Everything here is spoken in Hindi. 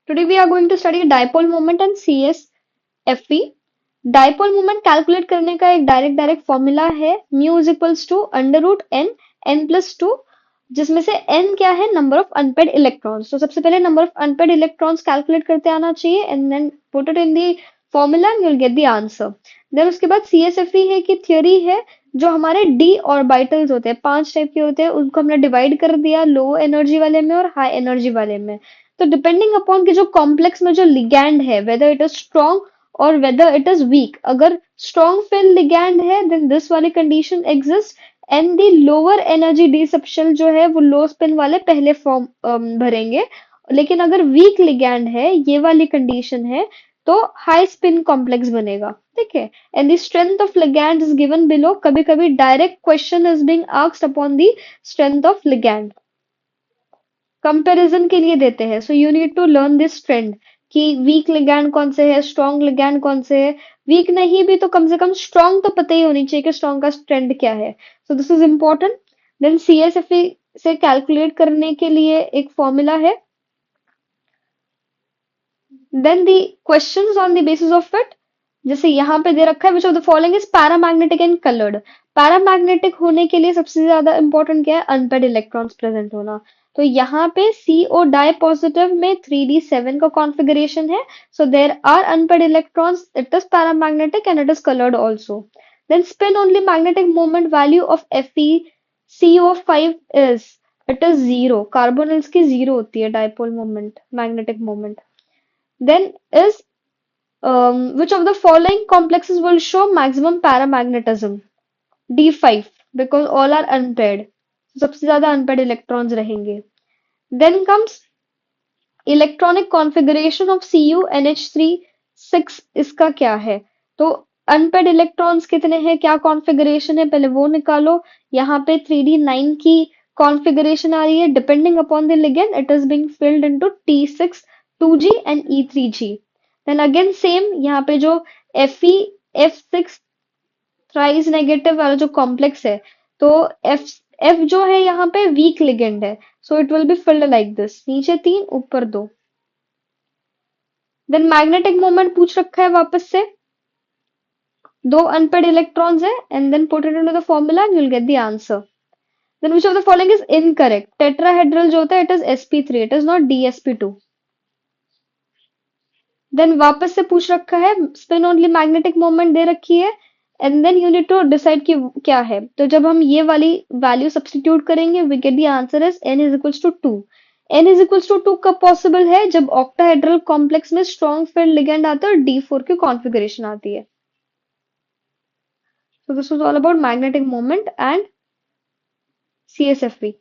Today we are going to study dipole moment and CSFE. Dipole moment calculate करने का एक डायरेक्ट फॉर्मूला है mu is equals to under root N N plus two, जिसमें से एन क्या है, नंबर ऑफ अनपेड इलेक्ट्रॉन्स। तो सबसे पहले number of unpaired electrons calculate करते आना चाहिए and then put it in the formula and you will get the answer. Then उसके बाद सीएसएफई है कि थ्योरी है, जो हमारे डी ऑर्बिटल्स होते हैं 5 टाइप के होते हैं, उनको हमने डिवाइड कर दिया लो एनर्जी वाले में और हाई एनर्जी वाले में। तो डिपेंडिंग अपॉन कि जो कॉम्प्लेक्स में जो लिगैंड है वेदर इट इज स्ट्रॉन्ग और वेदर इट इज वीक, अगर स्ट्रॉन्ग फील्ड लिगैंड है देन दिस वाली condition exist and the lower energy D subshell जो है वो लो स्पिन वाले पहले फॉर्म भरेंगे। लेकिन अगर वीक लिगैंड है, ये वाली कंडीशन है, तो हाई स्पिन कॉम्प्लेक्स बनेगा। ठीक है, and the strength of ligand is given below. कभी कभी direct question is being asked upon the strength of ligand, comparison के लिए देते हैं। So you need to learn this trend कि वीक लिगैंड कौन से है, स्ट्रॉन्ग लिगैंड कौन से है। वीक नहीं भी तो कम से कम स्ट्रॉन्ग तो पता ही होनी चाहिए कि स्ट्रॉन्ग का ट्रेंड क्या है। So this is important. Then CSFE से कैलकुलेट करने के लिए एक फॉर्मूला है। Then the questions on the basis of it, जैसे यहाँ पे दे रखा है which of the following is paramagnetic and coloured. Paramagnetic होने के लिए सबसे ज्यादा इंपॉर्टेंट क्या है, अनपेड इलेक्ट्रॉन्स प्रेजेंट होना। तो यहाँ पे CO डाई पॉजिटिव में 3d7 का कॉन्फ़िगरेशन है, so there are unpaired electrons, it is paramagnetic and it is coloured also. Then spin only magnetic moment value of FeCO5 is, it is zero. Carbonyls की जीरो होती है dipole moment, magnetic moment. Then is which of the following complexes will show maximum paramagnetism? D5, because all are unpaired. सबसे ज्यादा unpaired electrons रहेंगे। Then comes electronic configuration of CuNH3 6, इसका क्या है? तो अनपेड इलेक्ट्रॉन्स कितने हैं, क्या कॉन्फ़िगरेशन है, पहले वो निकालो। यहाँ पे 3d9 की कॉन्फ़िगरेशन आ रही है। Depending upon the ligand it is being filled into T6 2g and E3g। Then again same, यहाँ पे जो F6 थ्राइस नेगेटिव वाला जो कॉम्प्लेक्स है, तो F जो है यहाँ पे वीक लिगेंड है, so it will be filled like this, नीचे 3 ऊपर 2। देन मैग्नेटिक मोमेंट पूछ रखा है वापस से, 2 अनपेड इलेक्ट्रॉन्स है and then put it into the formula and you will get the answer. Then which of the following is incorrect, tetrahedral जो होता है it is sp3, it is not dsp2। Then वापस से पूछ रखा है स्पिन ओनली मैग्नेटिक मोमेंट दे रखी है and then you need to decide कि क्या है। तो जब हम ये वाली वैल्यू सब्स्टिट्यूट करेंगे we gate the answer is n is equals to 2। n is equals to 2 कब पॉसिबल है, जब ऑक्टाहेड्रल कॉम्प्लेक्स में स्ट्रॉन्ग फील्ड लिगेंड आता है और D4 की कॉन्फ़िगरेशन आती है। So this was all about magnetic moment and CSFP.